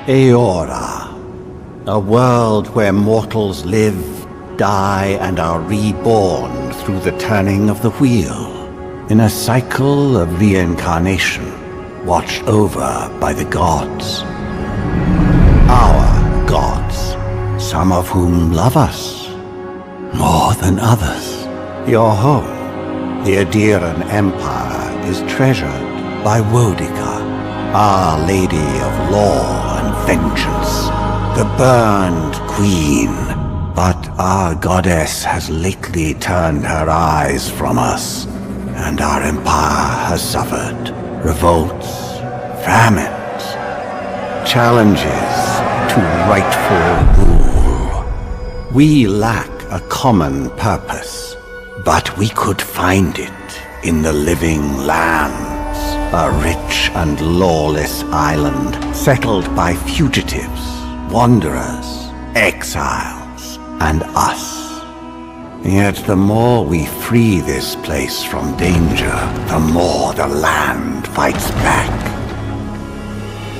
Eora, a world where mortals live, die, and are reborn through the turning of the wheel, in a cycle of reincarnation, watched over by the gods. Our gods, some of whom love us more than others. Your home, the Adiran Empire, is treasured by Wodica, Our Lady of Law and Vengeance, the Burned Queen. But our goddess has lately turned her eyes from us, and our empire has suffered revolts, famines, challenges to rightful rule. We lack a common purpose, but we could find it in the Living Lands, a rich and lawless island settled by fugitives, wanderers, exiles, and us. Yet the more we free this place from danger, the more the land fights back.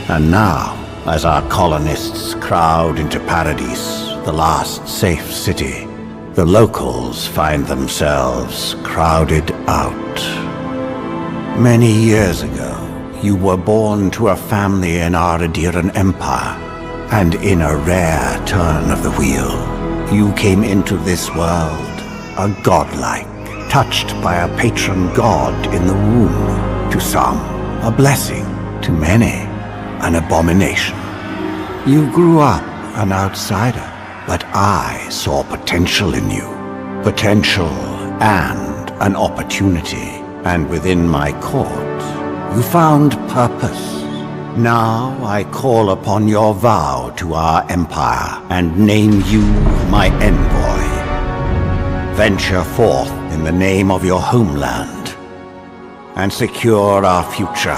And now, as our colonists crowd into Paradise, the last safe city, the locals find themselves crowded out. Many years ago, you were born to a family in our Adiran Empire, and in a rare turn of the wheel, you came into this world a godlike, touched by a patron god in the womb. To some, a blessing; to many, an abomination. You grew up an outsider, but I saw potential in you. Potential and an opportunity. And within my court, you found purpose. Now I call upon your vow to our empire and name you my envoy. Venture forth in the name of your homeland and secure our future.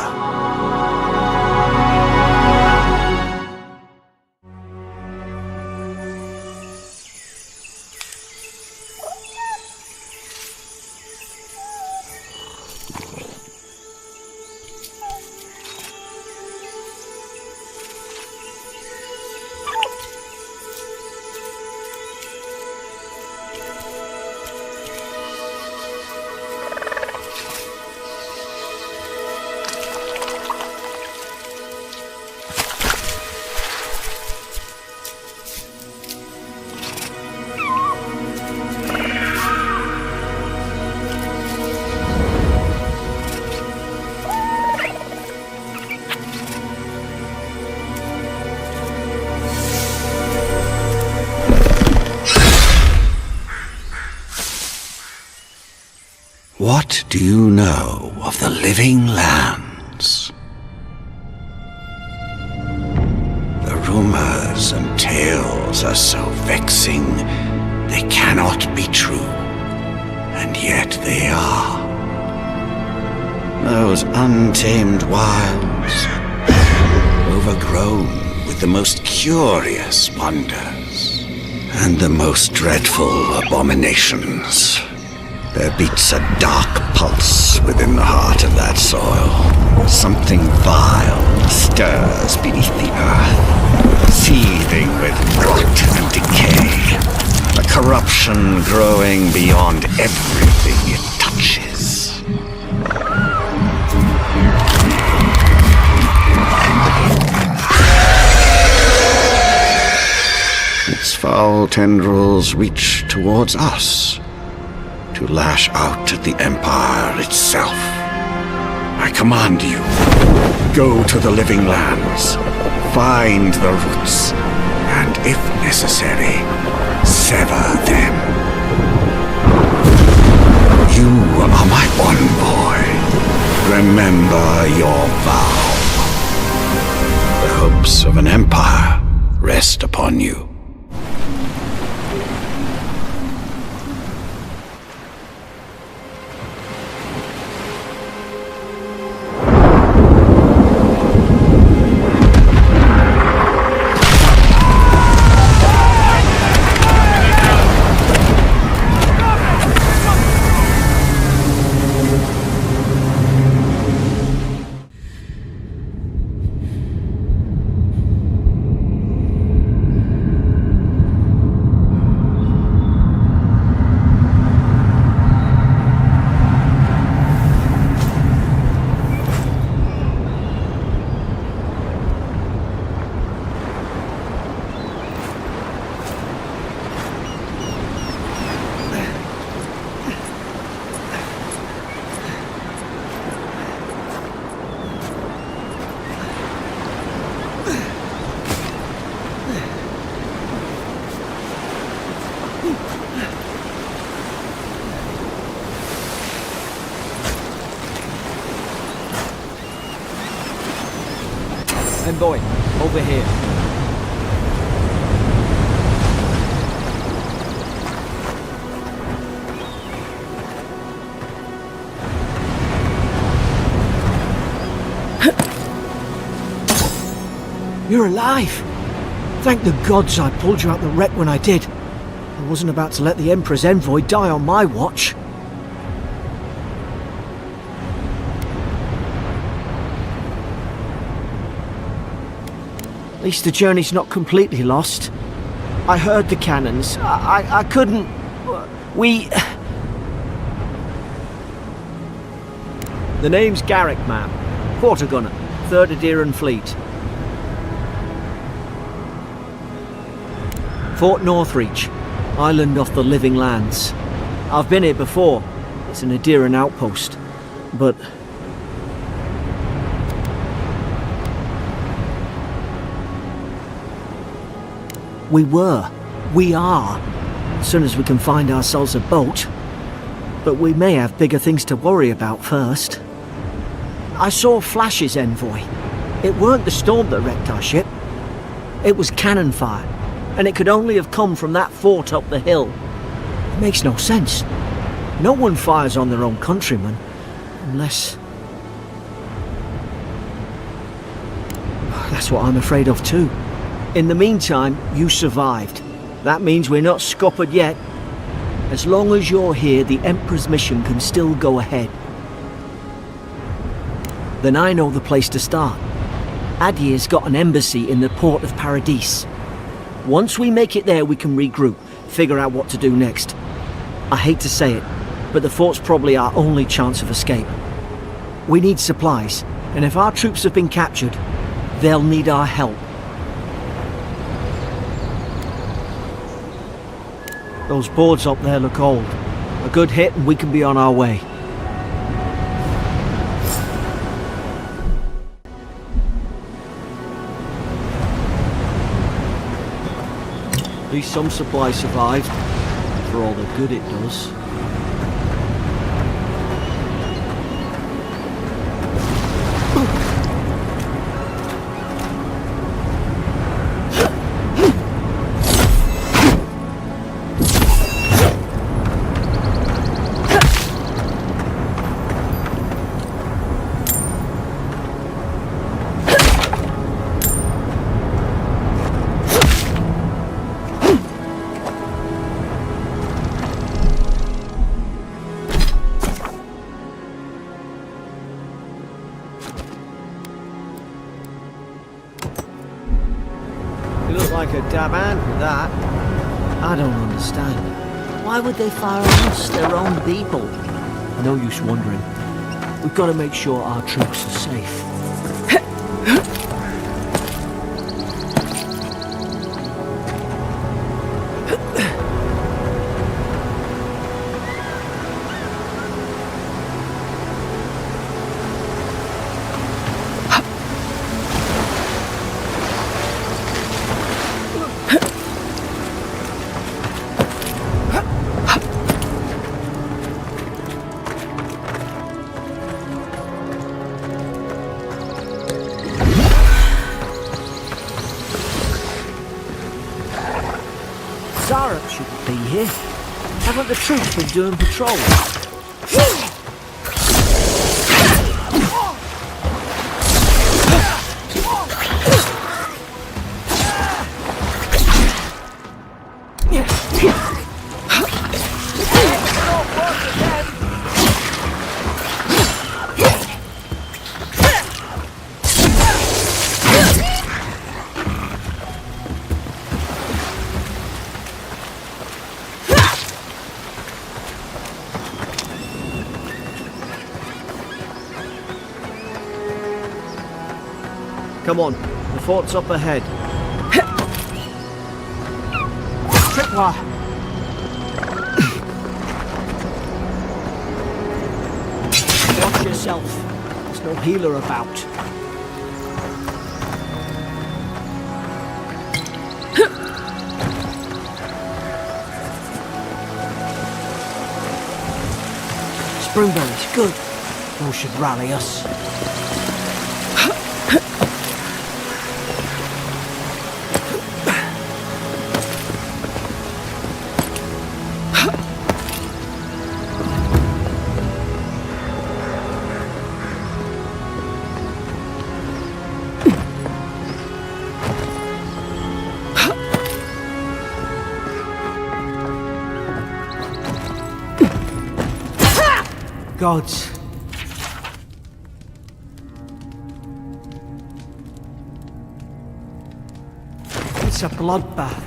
What do you know of the Living Lands? The rumors and tales are so vexing, they cannot be true, and yet they are. Those untamed wilds, overgrown with the most curious wonders, and the most dreadful abominations. There beats a dark pulse within the heart of that soil. Something vile stirs beneath the earth, seething with rot and decay. A corruption growing beyond everything it touches. Its foul tendrils reach towards us, to lash out at the Empire itself. I command you, go to the Living Lands, find the roots, and if necessary, sever them. You are my envoy. Remember your vow. The hopes of an empire rest upon you. going? Over here. You're alive! Thank the gods I pulled you out the wreck when I did. I wasn't about to let the Emperor's envoy die on my watch. At least the journey's not completely lost. I heard the cannons. I couldn't... We... The name's Garrick, ma'am. Quarter gunner, 3rd Adheran Fleet. Fort Northreach, island off the Living Lands. I've been here before. It's an Adheran outpost, but... We are, as soon as we can find ourselves a boat. But we may have bigger things to worry about first. I saw Flash's envoy. It weren't the storm that wrecked our ship. It was cannon fire, and it could only have come from that fort up the hill. It makes no sense. No one fires on their own countrymen, unless... That's what I'm afraid of too. In the meantime, you survived. That means we're not scuppered yet. As long as you're here, the Emperor's mission can still go ahead. Then I know the place to start. Adir's got an embassy in the port of Paradis. Once we make it there, we can regroup, figure out what to do next. I hate to say it, but the fort's probably our only chance of escape. We need supplies, and if our troops have been captured, they'll need our help. Those boards up there look old. A good hit and we can be on our way. At least some supply survived, for all the good it does. You look like a dab hand with that. I don't understand. Why would they fire on us, their own people? No use wondering. We've got to make sure our troops are safe. Zarek shouldn't be here. Haven't the troops been doing patrol? Come on, the fort's up ahead. Tripwire! Watch yourself. There's no healer about. Springberries, good. Those should rally us. Gods. It's a bloodbath.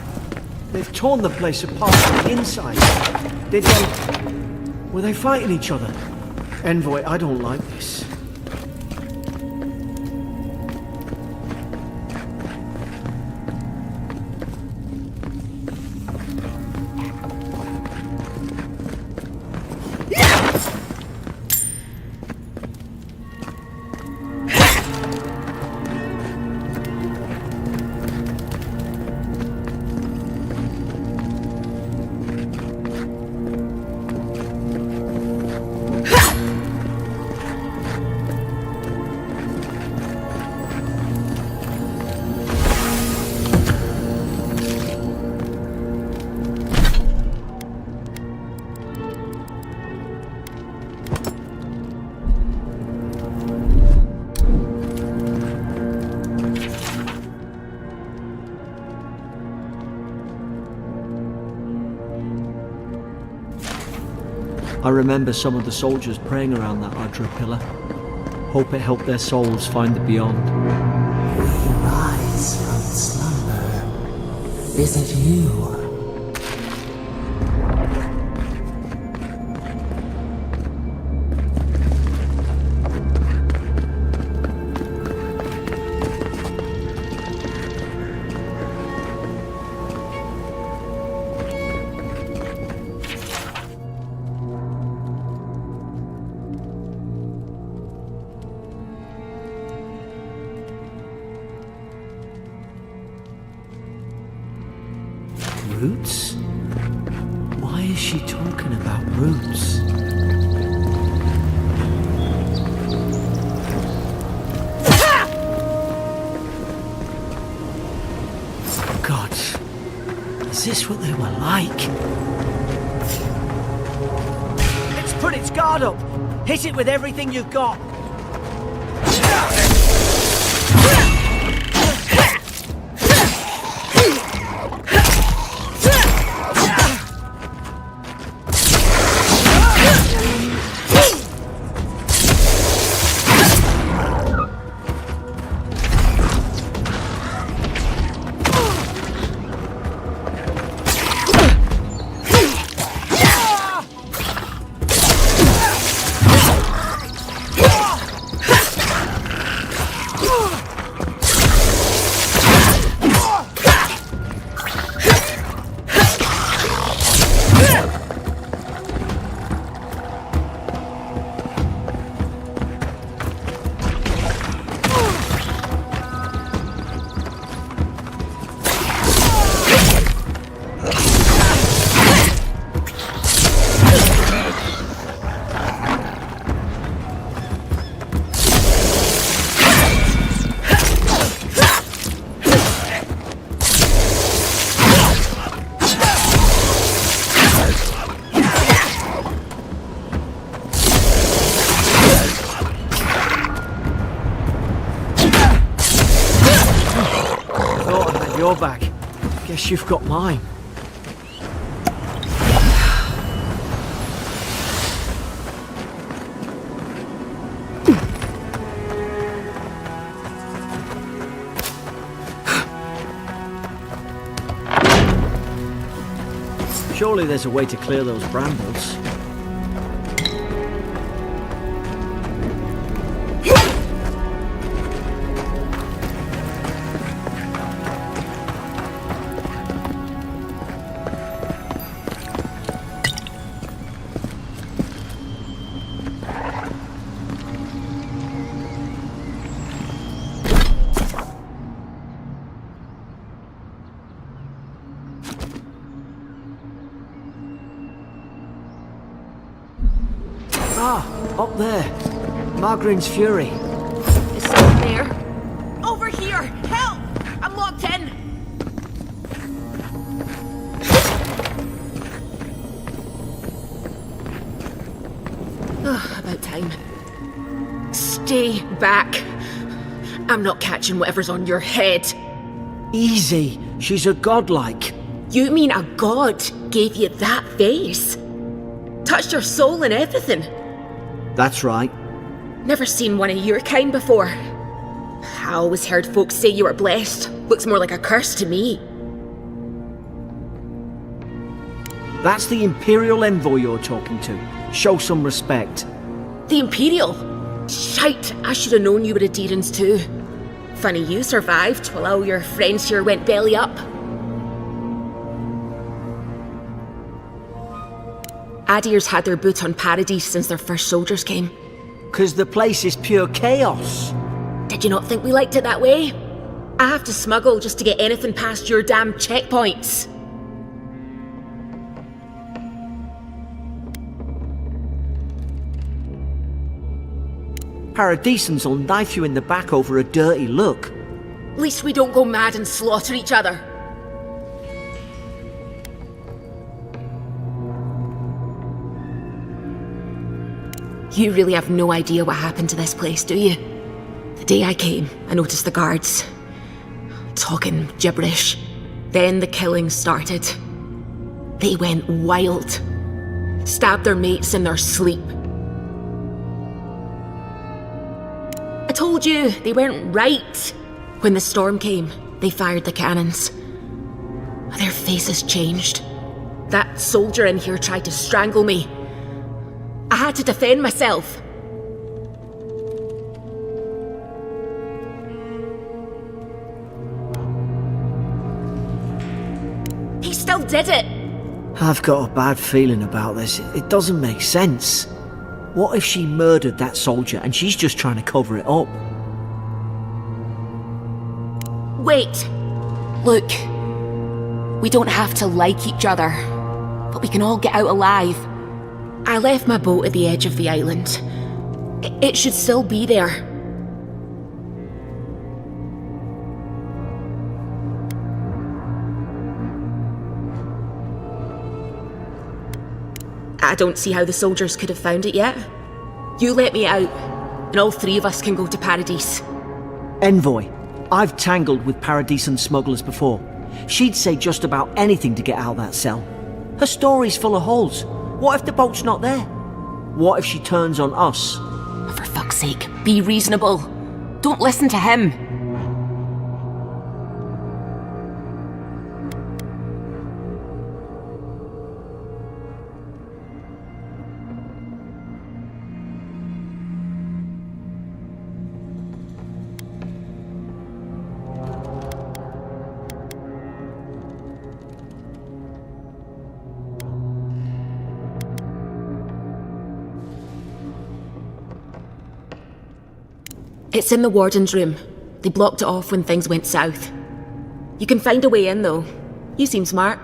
They've torn the place apart from the inside. Were they fighting each other? Envoy, I don't like this. I remember some of the soldiers praying around that Adra pillar. Hope it helped their souls find the beyond. We rise from slumber. Is it you? Roots? Why is she talking about roots? God, is this what they were like? It's put its guard up! Hit it with everything you've got! You're back. Guess you've got mine. Surely there's a way to clear those brambles. Ah, up there. Margarine's Fury. Is someone there? Over here! Help! I'm locked in! About time. Stay back. I'm not catching whatever's on your head. Easy. She's a godlike. You mean a god gave you that face? Touched your soul and everything? That's right. Never seen one of your kind before. I always heard folks say you were blessed. Looks more like a curse to me. That's the Imperial envoy you're talking to. Show some respect. The Imperial? Shite, I should have known you were Adherents too. Funny you survived while all your friends here went belly up. Adir's had their boot on Paradise since their first soldiers came. 'Cause the place is pure chaos. Did you not think we liked it that way? I have to smuggle just to get anything past your damn checkpoints. Paradisans will knife you in the back over a dirty look. At least we don't go mad and slaughter each other. You really have no idea what happened to this place, do you? The day I came, I noticed the guards talking gibberish. Then the killing started. They went wild. Stabbed their mates in their sleep. I told you, they weren't right. When the storm came, they fired the cannons. Their faces changed. That soldier in here tried to strangle me. I had to defend myself. He still did it. I've got a bad feeling about this. It doesn't make sense. What if she murdered that soldier and she's just trying to cover it up? Wait. Look. We don't have to like each other, but we can all get out alive. I left my boat at the edge of the island. It should still be there. I don't see how the soldiers could have found it yet. You let me out, and all three of us can go to Paradise. Envoy, I've tangled with Paradisan smugglers before. She'd say just about anything to get out of that cell. Her story's full of holes. What if the boat's not there? What if she turns on us? For fuck's sake, be reasonable. Don't listen to him. It's in the warden's room. They blocked it off when things went south. You can find a way in, though. You seem smart.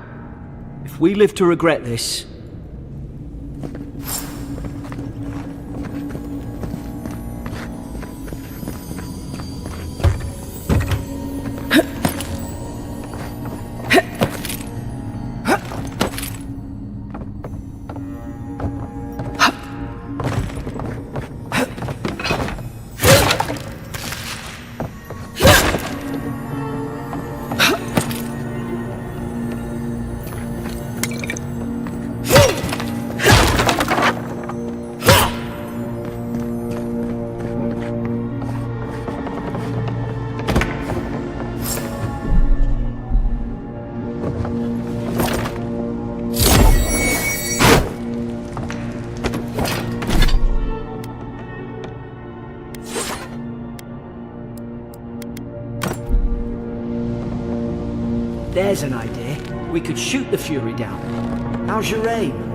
If we live to regret this... There's an idea. We could shoot the Fury down. How's your aim?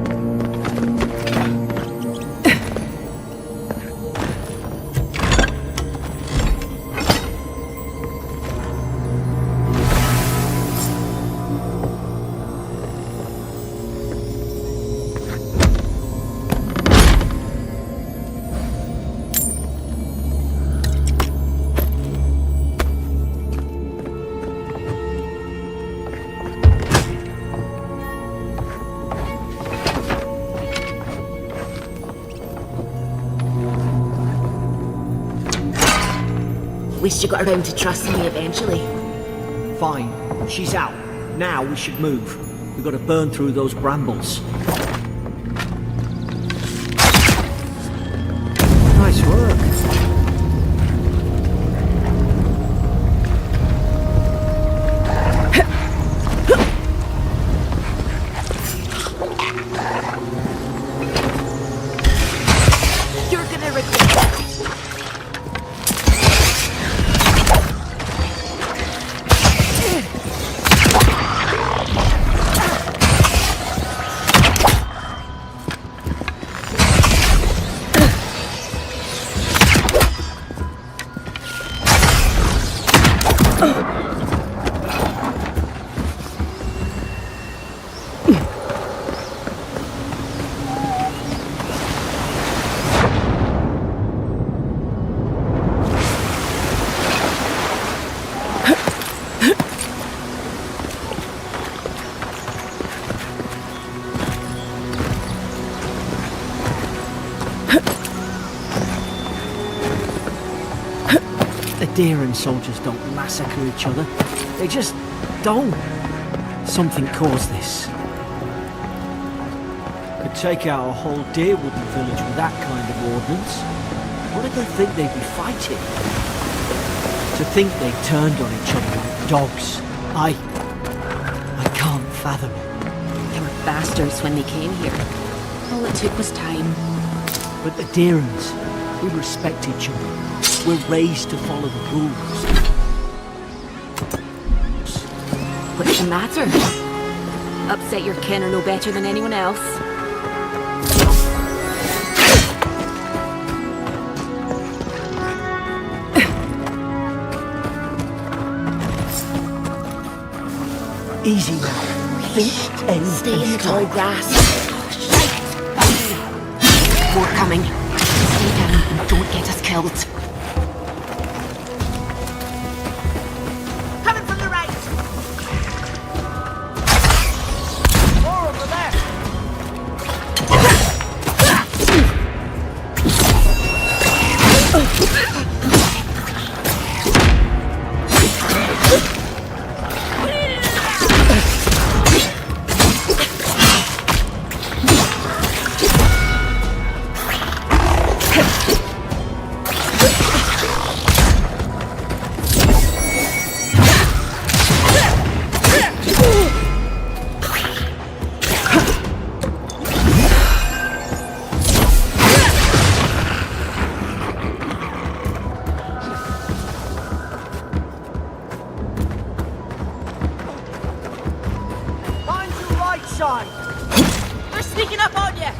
At least you got around to trusting me eventually. Fine. She's out. Now we should move. We've got to burn through those brambles. Deeren soldiers don't massacre each other. They just don't. Something caused this. Could take out a whole Deerwooden village with that kind of ordnance. What did they think they'd be fighting? To think they turned on each other like dogs. I can't fathom it. They were bastards when they came here. All it took was time. But the Deerens, we respect each other. We're raised to follow the rules. What's the matter? Upset your kin are no better than anyone else. Easy now. Think, aim, Stay in the and tall strike. grass. More coming. Stay down and don't get us killed. Coming from the right! More on the left! They're sneaking up on you!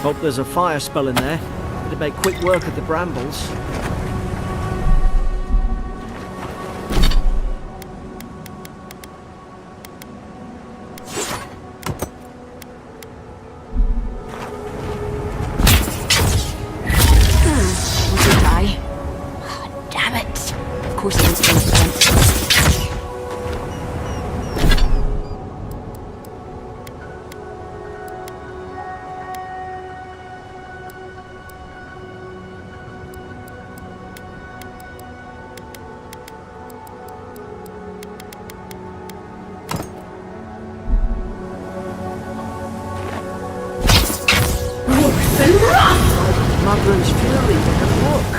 Hope there's a fire spell in there. It'd make quick work of the brambles. Won't you die? Oh, damn it. Of course I was going to Mother's fury, and look!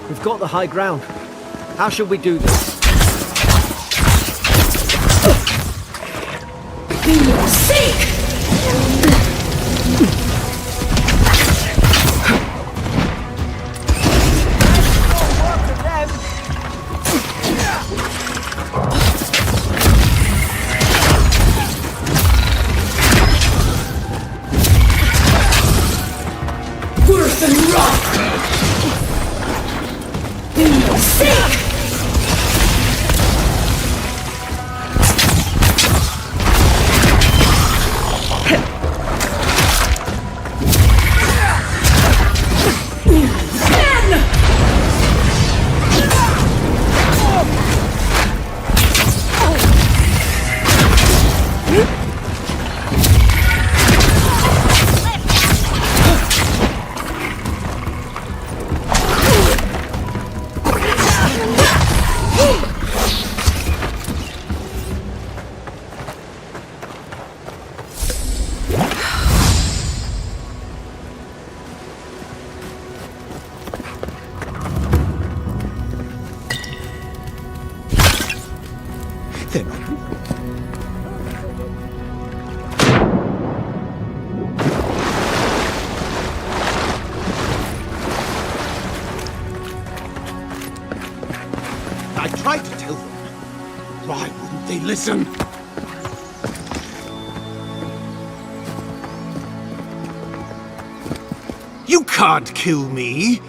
We've got the high ground. How should we do this? Worse than rot! Sick! They're not. I tried to tell them. Why wouldn't they listen? You can't kill me.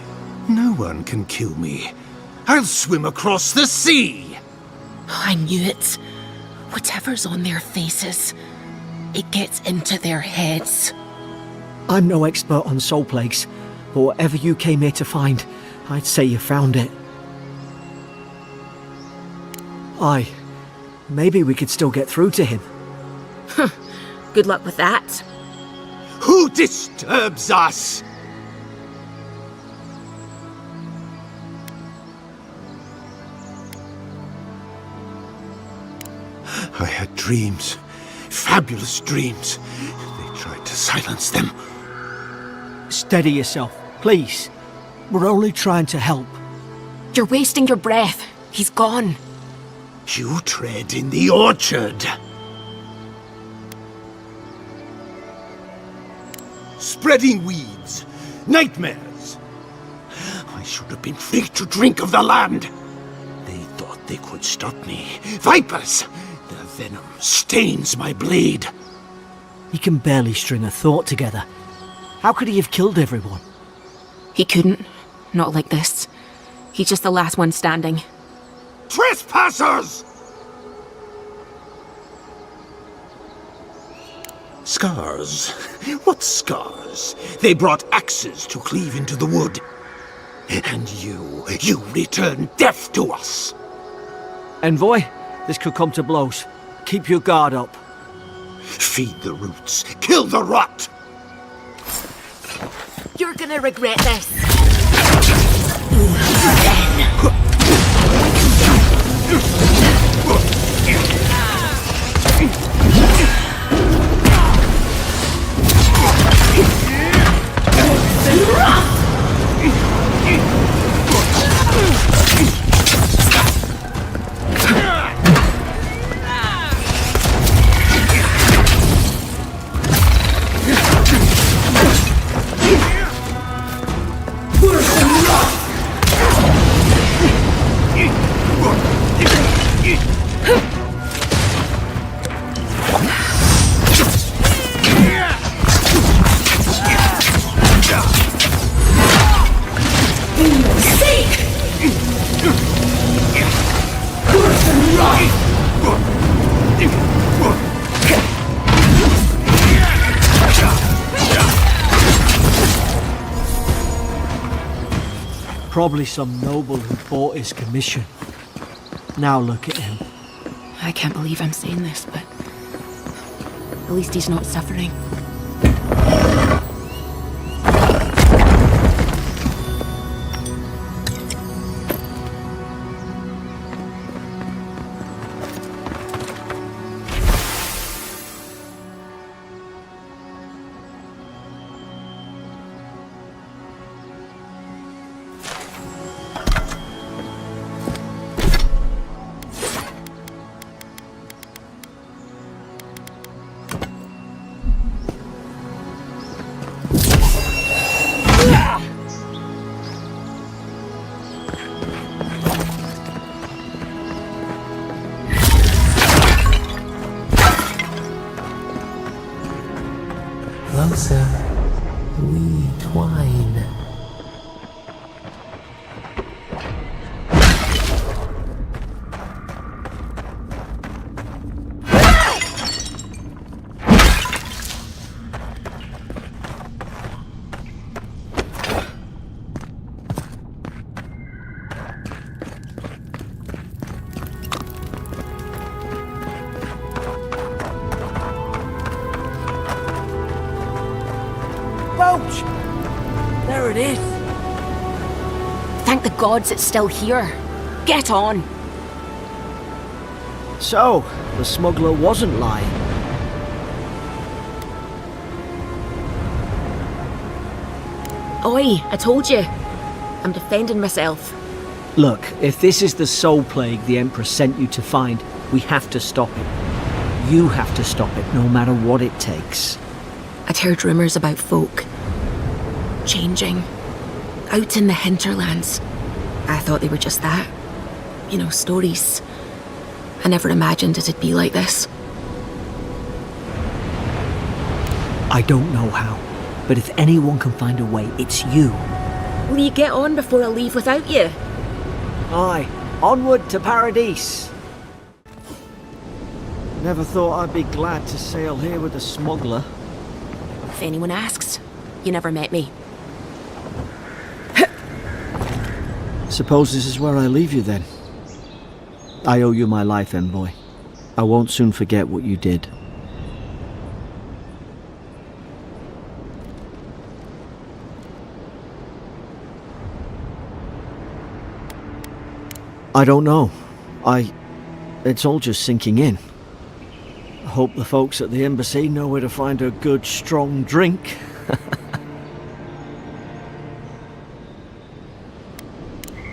No one can kill me. I'll swim across the sea. I knew it. Whatever's on their faces, it gets into their heads. I'm no expert on soul plagues, but whatever you came here to find, I'd say you found it. Aye, maybe we could still get through to him. Good luck with that. Who disturbs us? I had dreams. Fabulous dreams. They tried to silence them. Steady yourself, please. We're only trying to help. You're wasting your breath. He's gone. You tread in the orchard. Spreading weeds. Nightmares. I should have been free to drink of the land. They thought they could stop me. Vipers! Their venom stains my blade. He can barely string a thought together. How could he have killed everyone? He couldn't. Not like this. He's just the last one standing. Trespassers! Scars? What scars? They brought axes to cleave into the wood. And you return death to us. Envoy, this could come to blows. Keep your guard up. Feed the roots, kill the rot! You're gonna regret this. Probably some noble who bought his commission. Now look at him. I can't believe I'm saying this, but at least he's not suffering. There it is! Thank the gods it's still here. Get on! So, the smuggler wasn't lying. Oi, I told you. I'm defending myself. Look, if this is the soul plague the Emperor sent you to find, we have to stop it. You have to stop it, no matter what it takes. I'd heard rumours about folk changing out in the hinterlands. I thought they were just that. You know, stories. I never imagined it'd be like this. I don't know how, but if anyone can find a way, it's you. Will you get on before I leave without you? Aye, onward to Paradise. Never thought I'd be glad to sail here with a smuggler. If anyone asks, you never met me. Suppose this is where I leave you then. I owe you my life, envoy. I won't soon forget what you did. I don't know. It's all just sinking in. I hope the folks at the embassy know where to find a good, strong drink.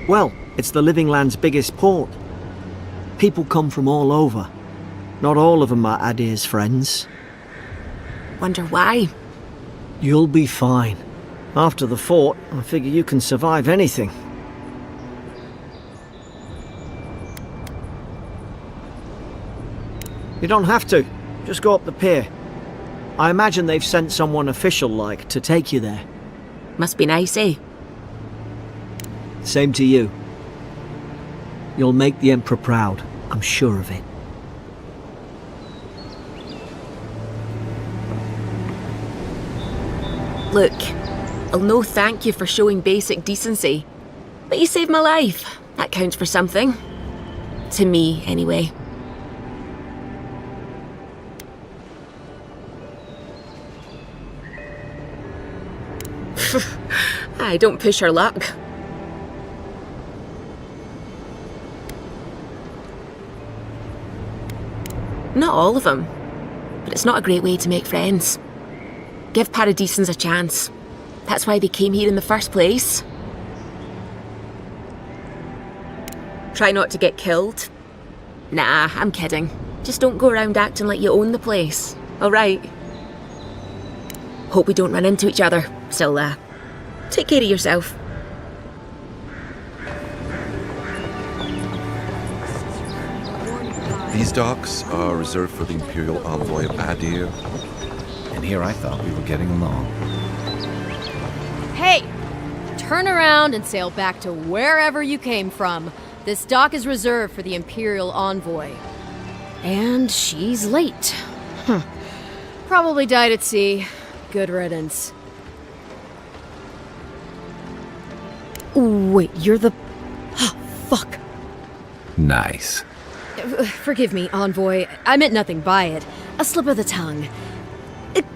Well, it's the Living Land's biggest port. People come from all over. Not all of them are Adir's friends. Wonder why? You'll be fine. After the fort, I figure you can survive anything. You don't have to. Just go up the pier. I imagine they've sent someone official-like to take you there. Must be nice, eh? Same to you. You'll make the Emperor proud. I'm sure of it. Look, I'll no thank you for showing basic decency. But you saved my life. That counts for something. To me, anyway. Aye, don't push her luck. Not all of them, but it's not a great way to make friends. Give Paradisans a chance. That's why they came here in the first place. Try not to get killed. Nah, I'm kidding. Just don't go around acting like you own the place, alright? Hope we don't run into each other, so take care of yourself. These docks are reserved for the Imperial Envoy of Adir. And here I thought we were getting along. Hey! Turn around and sail back to wherever you came from. This dock is reserved for the Imperial Envoy. And she's late. Probably died at sea. Good riddance. Wait, you're the... fuck. Nice. Forgive me, Envoy. I meant nothing by it. A slip of the tongue.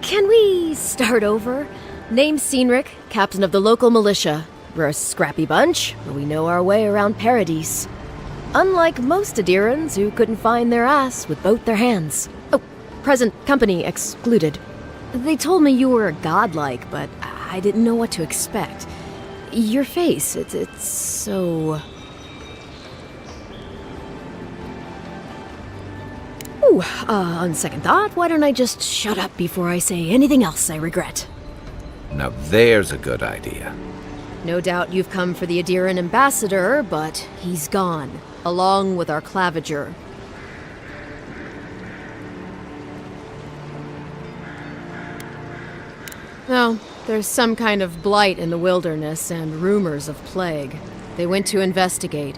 Can we start over? Name's Cynric, captain of the local militia. We're a scrappy bunch, but we know our way around Paradise. Unlike most Adirans who couldn't find their ass with both their hands. Oh, present company excluded. They told me you were godlike, but I didn't know what to expect. Your face, it's so... Ooh, on second thought, why don't I just shut up before I say anything else I regret? Now there's a good idea. No doubt you've come for the Adiran ambassador, but he's gone, along with our claviger. No, there's some kind of blight in the wilderness and rumors of plague. They went to investigate.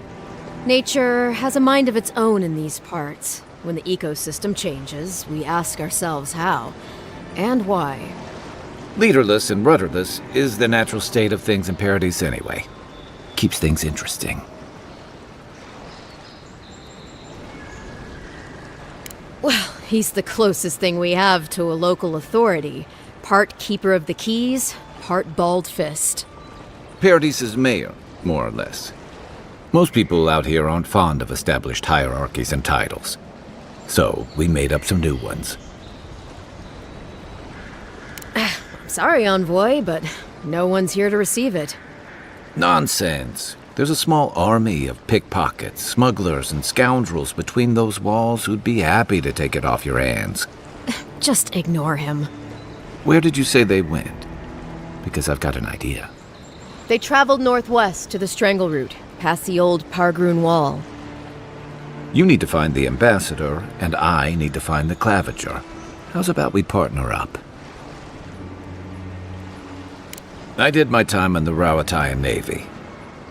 Nature has a mind of its own in these parts. When the ecosystem changes, we ask ourselves how and why. Leaderless and rudderless is the natural state of things in Paradise anyway. Keeps things interesting. Well, he's the closest thing we have to a local authority. Part keeper of the keys, part bald fist. Paradise's mayor, more or less. Most people out here aren't fond of established hierarchies and titles. So, we made up some new ones. I'm sorry, Envoy, but no one's here to receive it. Nonsense. There's a small army of pickpockets, smugglers, and scoundrels between those walls who'd be happy to take it off your hands. Just ignore him. Where did you say they went? Because I've got an idea. They traveled northwest to the Strangle Route, past the old Pargroon Wall. You need to find the ambassador, and I need to find the claviger. How's about we partner up? I did my time in the Rawatayan Navy.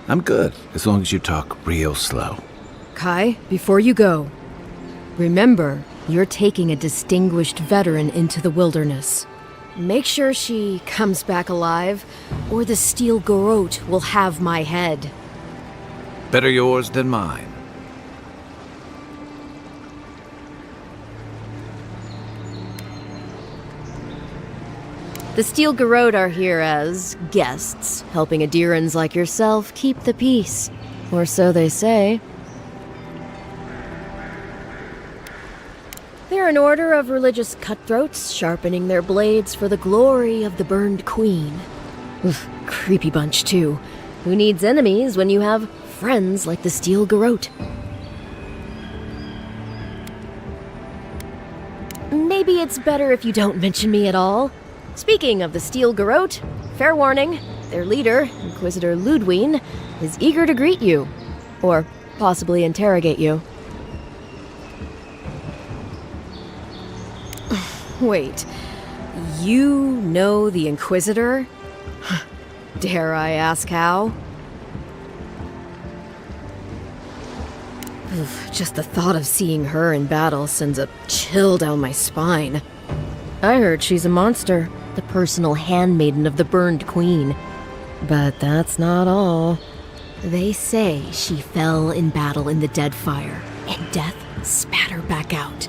I'm good, as long as you talk real slow. Kai, before you go, remember, you're taking a distinguished veteran into the wilderness. Make sure she comes back alive, or the Steel Garrote will have my head. Better yours than mine. The Steel Garrote are here as guests, helping Adirans like yourself keep the peace. Or so they say. They're an order of religious cutthroats, sharpening their blades for the glory of the burned queen. Oof, creepy bunch, too. Who needs enemies when you have friends like the Steel Garrote? Maybe it's better if you don't mention me at all. Speaking of the Steel Garrote, fair warning, their leader, Inquisitor Ludwine, is eager to greet you. Or possibly interrogate you. Wait, you know the Inquisitor? Dare I ask how? Oof, just the thought of seeing her in battle sends a chill down my spine. I heard she's a monster, the personal handmaiden of the burned queen. But that's not all. They say she fell in battle in the Deadfire, and death spat her back out.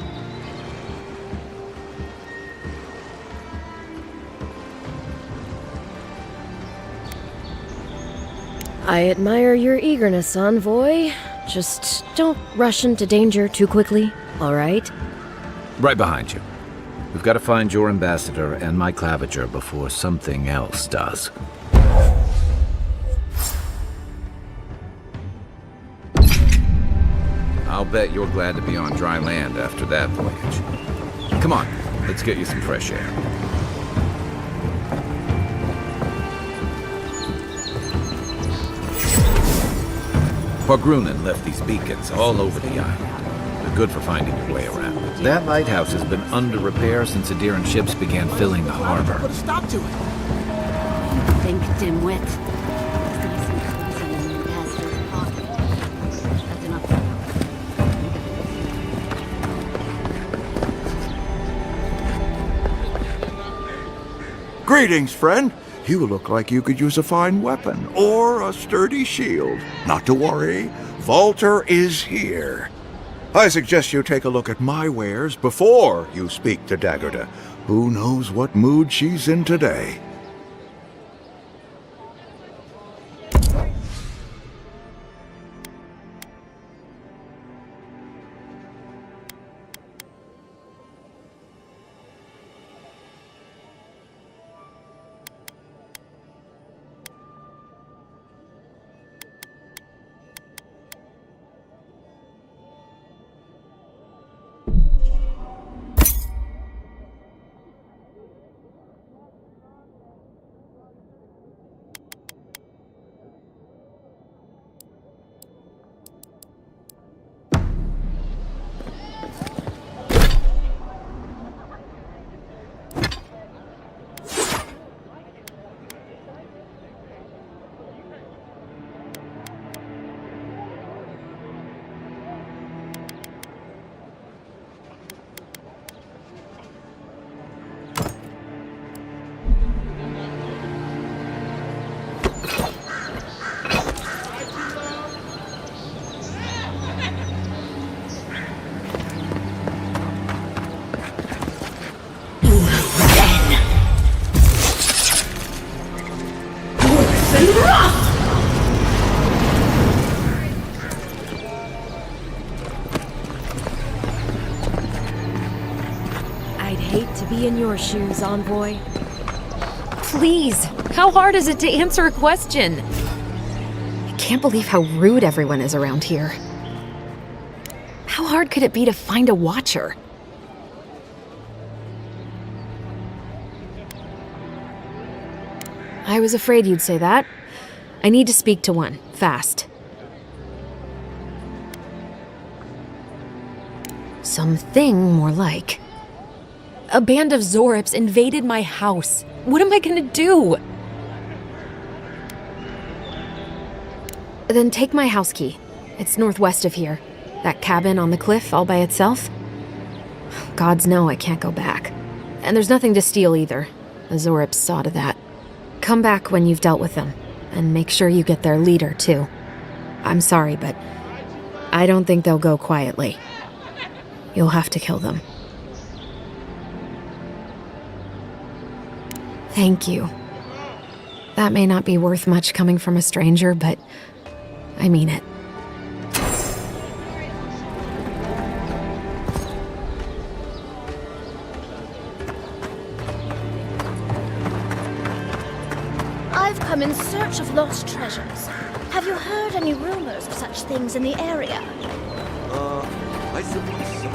I admire your eagerness, Envoy. Just don't rush into danger too quickly, all right? Right behind you. We've got to find your ambassador and my claviger before something else does. I'll bet you're glad to be on dry land after that voyage. Come on, let's get you some fresh air. Pargrunen left these beacons all over the island. They're good for finding your way around. That lighthouse has been under repair since Adiran ships began filling the harbor. Put a stop to it. You think, dimwit? Greetings, friend. You look like you could use a fine weapon or a sturdy shield. Not to worry, Volter is here. I suggest you take a look at my wares before you speak to Daggerda. Who knows what mood she's in today? wrath! I'd hate to be in your shoes, Envoy. Please, how hard is it to answer a question? I can't believe how rude everyone is around here. How hard could it be to find a watcher? I was afraid you'd say that. I need to speak to one, fast. Something more like. A band of Zorips invaded my house. What am I gonna do? Then take my house key. It's northwest of here. That cabin on the cliff all by itself. Gods know I can't go back. And there's nothing to steal either. The Zorips saw to that. Come back when you've dealt with them. And make sure you get their leader, too. I'm sorry, but I don't think they'll go quietly. You'll have to kill them. Thank you. That may not be worth much coming from a stranger, but I mean it. I've come in search of lost treasures. Have you heard any rumors of such things in the area? I suppose so.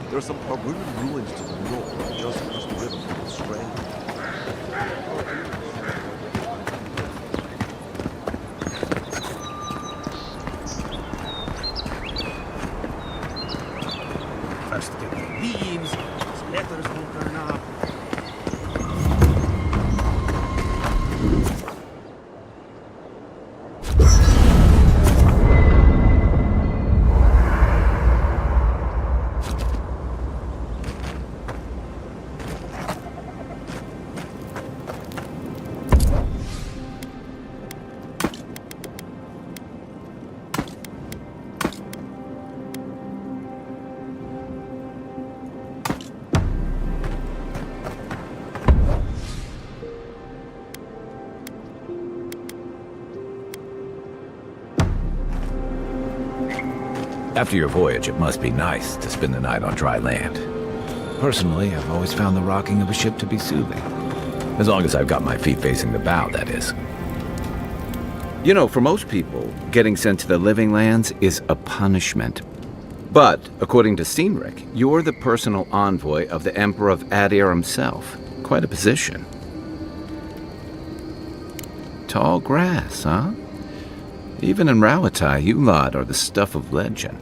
There are some ruined ruins to the north, just across the river from Australia. First get the leaves, these letters won't turn up. After your voyage, it must be nice to spend the night on dry land. Personally, I've always found the rocking of a ship to be soothing. As long as I've got my feet facing the bow, that is. You know, for most people, getting sent to the living lands is a punishment. But, according to Cynric, you're the personal envoy of the Emperor of Adir himself. Quite a position. Tall grass, huh? Even in Rawatai, you lot are the stuff of legend.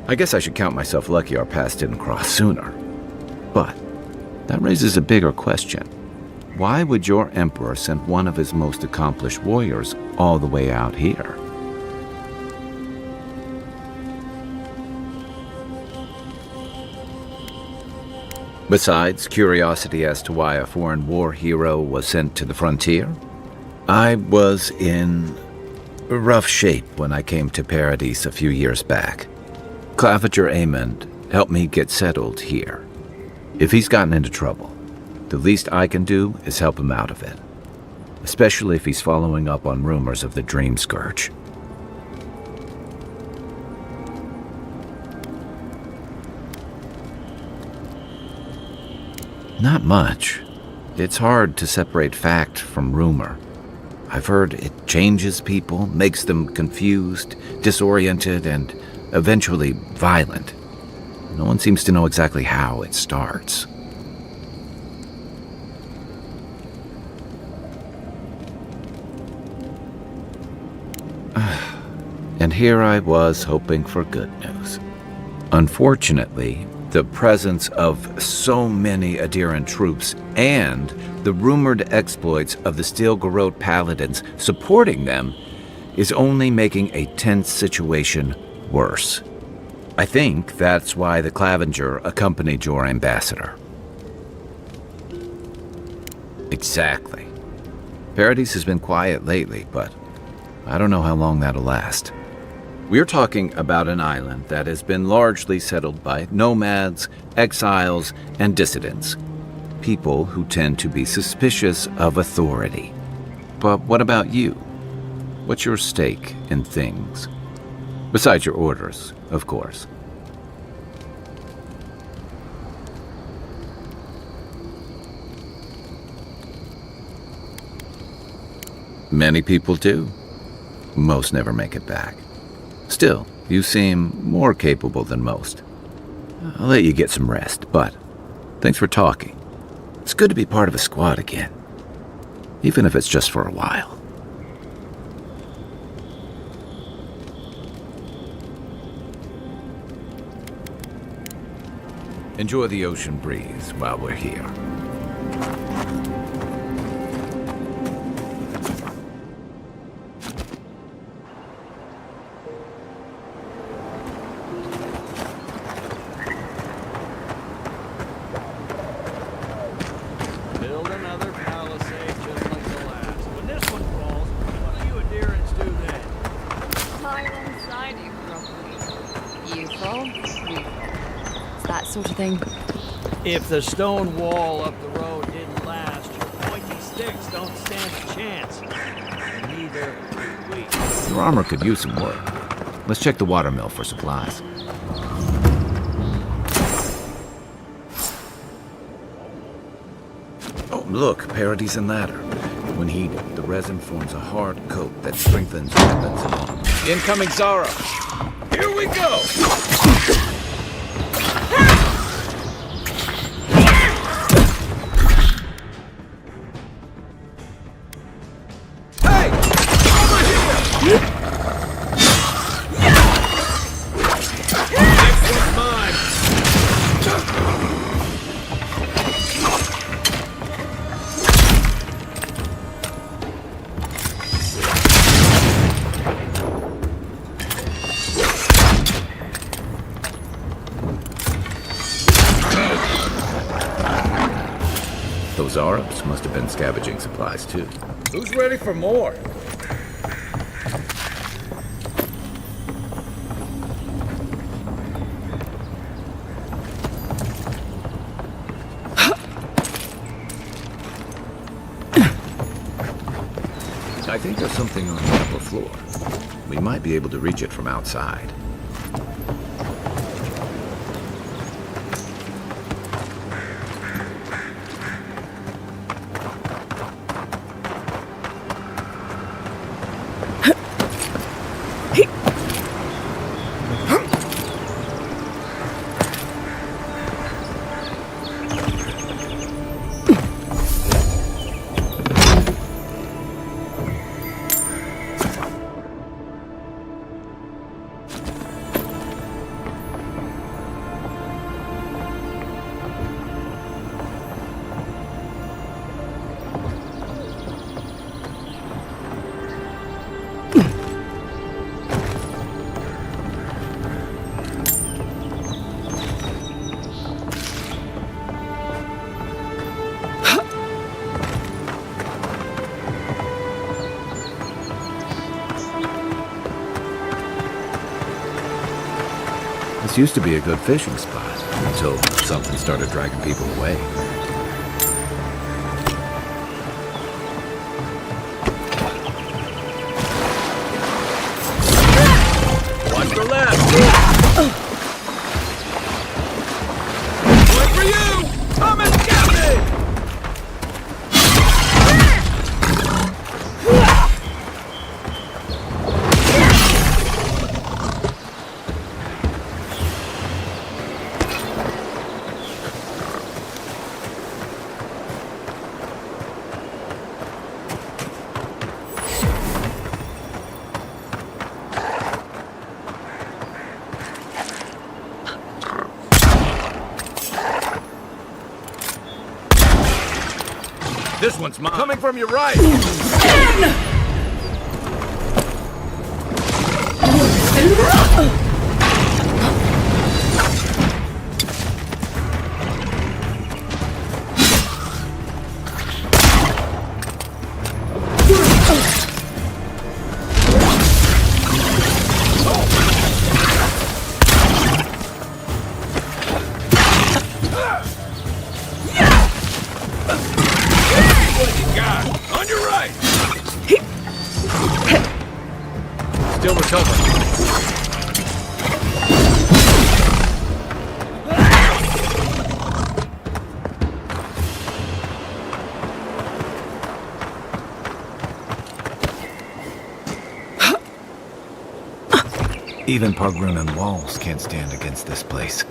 I guess I should count myself lucky our paths didn't cross sooner. But that raises a bigger question. Why would your emperor send one of his most accomplished warriors all the way out here? Besides curiosity as to why a foreign war hero was sent to the frontier, I was in rough shape when I came to Paradise a few years back. Claviger Amond helped me get settled here. If he's gotten into trouble, the least I can do is help him out of it, especially if he's following up on rumors of the Dream Scourge. Not much. It's hard to separate fact from rumor. I've heard it changes people, makes them confused, disoriented, and eventually violent. No one seems to know exactly how it starts. And here I was hoping for good news. Unfortunately, the presence of so many Adiran troops and the rumored exploits of the Steel-Garrote paladins supporting them is only making a tense situation worse. I think that's why the Claviger accompanied your ambassador. Exactly. Paradise has been quiet lately, but I don't know how long that'll last. We're talking about an island that has been largely settled by nomads, exiles, and dissidents. People who tend to be suspicious of authority. But what about you? What's your stake in things? Besides your orders, of course. Many people do. Most never make it back. Still, you seem more capable than most. I'll let you get some rest, but thanks for talking. It's good to be part of a squad again, even if it's just for a while. Enjoy the ocean breeze while we're here. Sort of thing. If the stone wall up the road didn't last, your pointy sticks don't stand a chance. Neither do we. Your armor could use some work. Let's check the watermill for supplies. Oh, look, Paradise and Ladder. When heated, the resin forms a hard coat that strengthens weapons and armor. Incoming Zara! Here we go! Those Arabs must have been scavenging supplies too. Who's ready for more? I think there's something on the upper floor. We might be able to reach it from outside. This used to be a good fishing spot, until something started dragging people away. Watch the left! Wait for you! Come and get me! This one's mine. Coming from your right. On your right. Still recovering. Even Pargrunan walls can't stand against this place.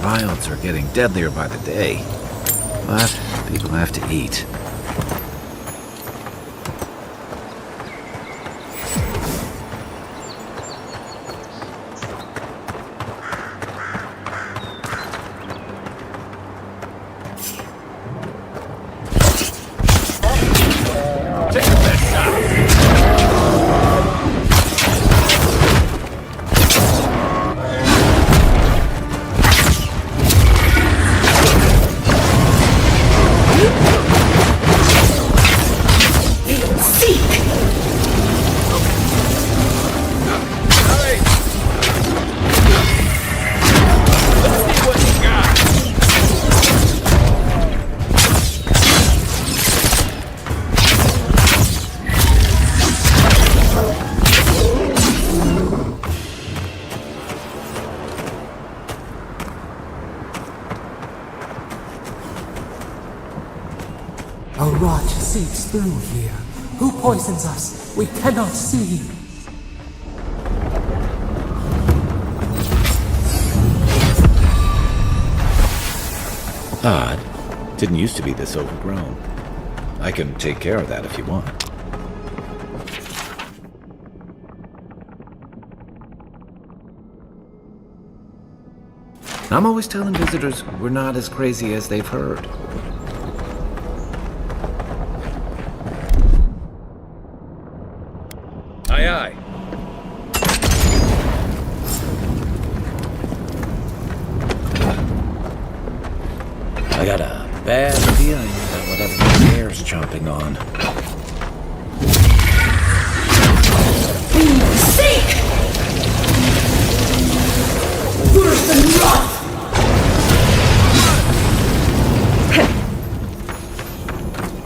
Violence are getting deadlier by the day, but people have to eat. A rot seeps through here. Who poisons us? We cannot see. Odd. Didn't used to be this overgrown. I can take care of that if you want. I'm always telling visitors we're not as crazy as they've heard. Aye, aye. I got a bad feeling about whatever the bear's chomping on. Seek! Worse than rot!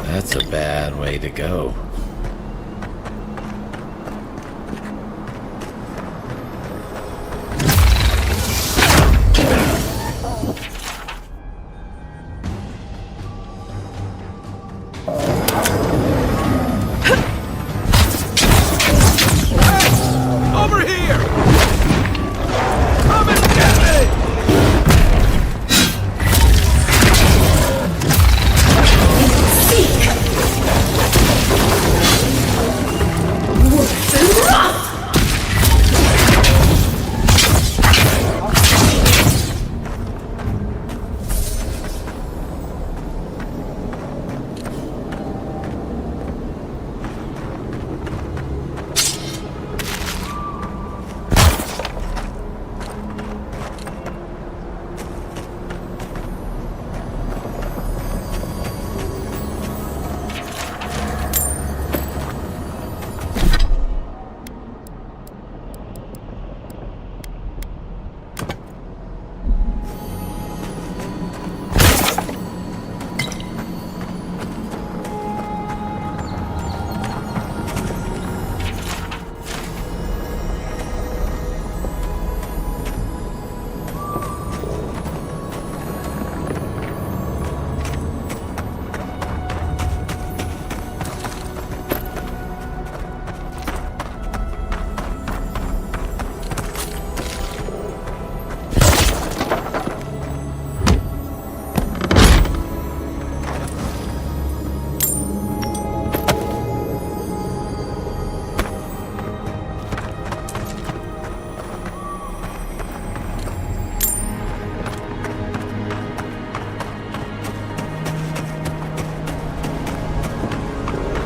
That's a bad way to go. Over here! Come and get me! Seek! Worse than rot!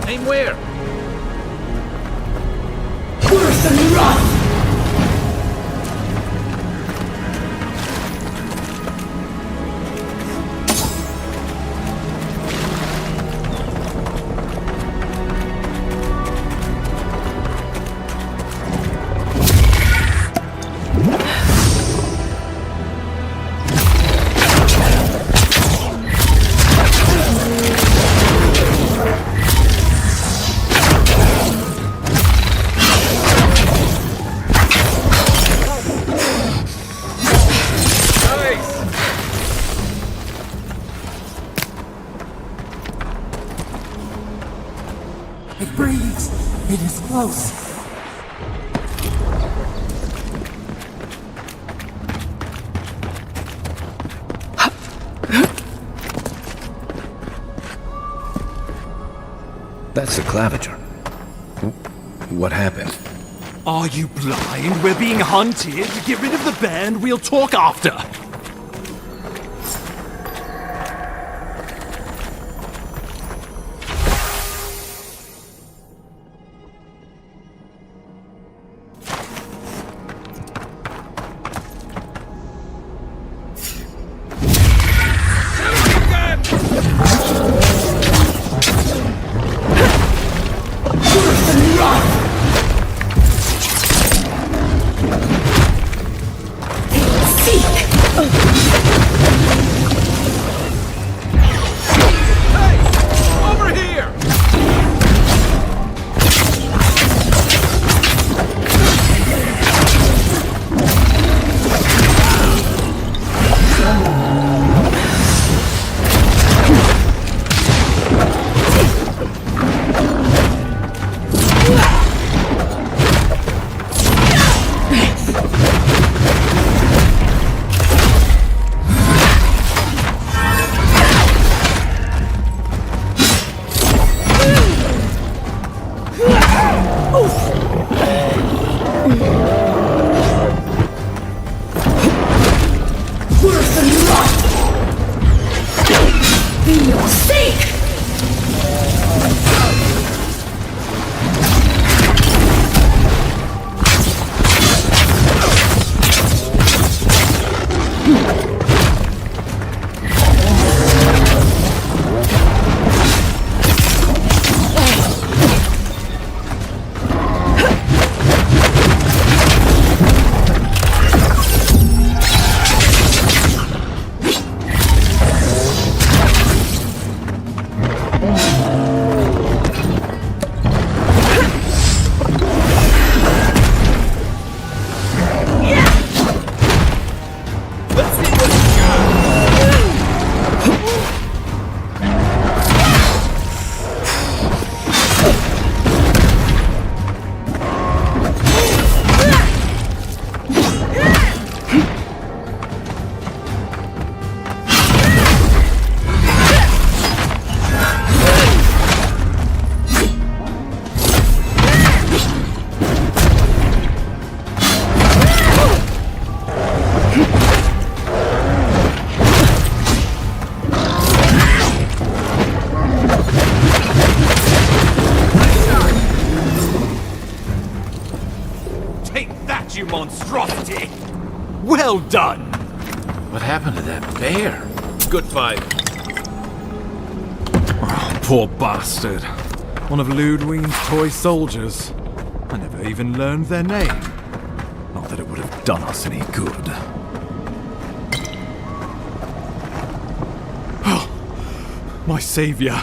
Aim where? Worse than rot! It breathes. It is close. That's the claviger. What happened? Are you blind? We're being hunted. Get rid of the bear and we'll talk after. Seek! Seek! You monstrosity! Well done! What happened to that bear? Good fight. Oh, poor bastard. One of Ludwig's toy soldiers. I never even learned their name. Not that it would have done us any good. Oh, my savior.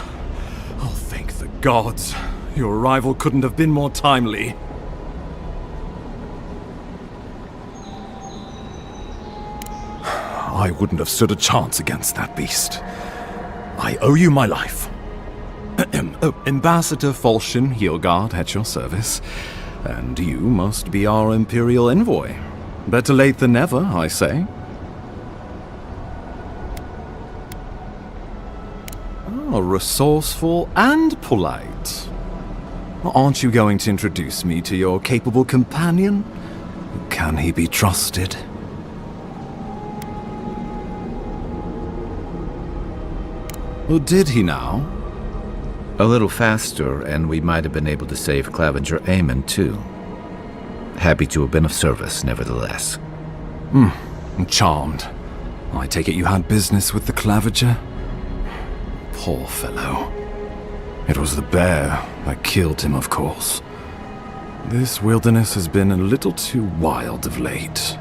Oh, thank the gods. Your arrival couldn't have been more timely. I wouldn't have stood a chance against that beast. I owe you my life. Ambassador Falchion Heelguard at your service. And you must be our Imperial envoy. Better late than never, I say. Oh, resourceful and polite. Aren't you going to introduce me to your capable companion? Can he be trusted? Or did he now? A little faster, and we might have been able to save Clavenger Aemon, too. Happy to have been of service, nevertheless. I'm charmed. I take it you had business with the Clavenger? Poor fellow. It was the bear that killed him, of course. This wilderness has been a little too wild of late.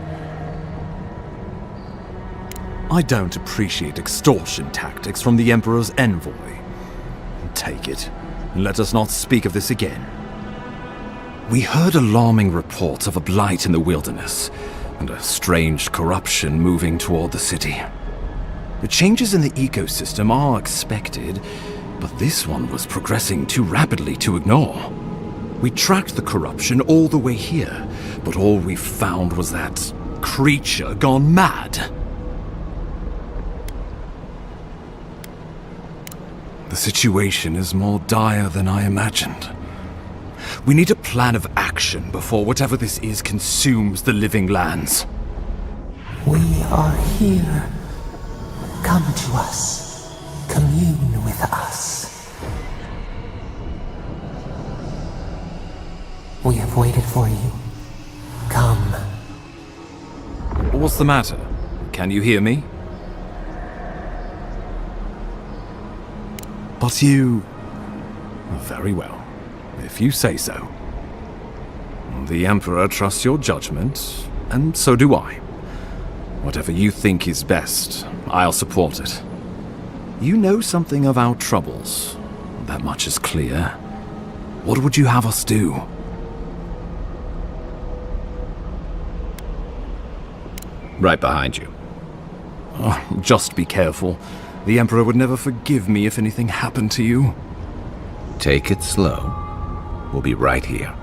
I don't appreciate extortion tactics from the Emperor's envoy. Take it, and let us not speak of this again. We heard alarming reports of a blight in the wilderness, and a strange corruption moving toward the city. The changes in the ecosystem are expected, but this one was progressing too rapidly to ignore. We tracked the corruption all the way here, but all we found was that creature gone mad. The situation is more dire than I imagined. We need a plan of action before whatever this is consumes the living lands. We are here. Come to us. Commune with us. We have waited for you. Come. What's the matter? Can you hear me? But you... Very well, if you say so. The Emperor trusts your judgment, and so do I. Whatever you think is best, I'll support it. You know something of our troubles. That much is clear. What would you have us do? Right behind you. Oh, just be careful. The Emperor would never forgive me if anything happened to you. Take it slow. We'll be right here.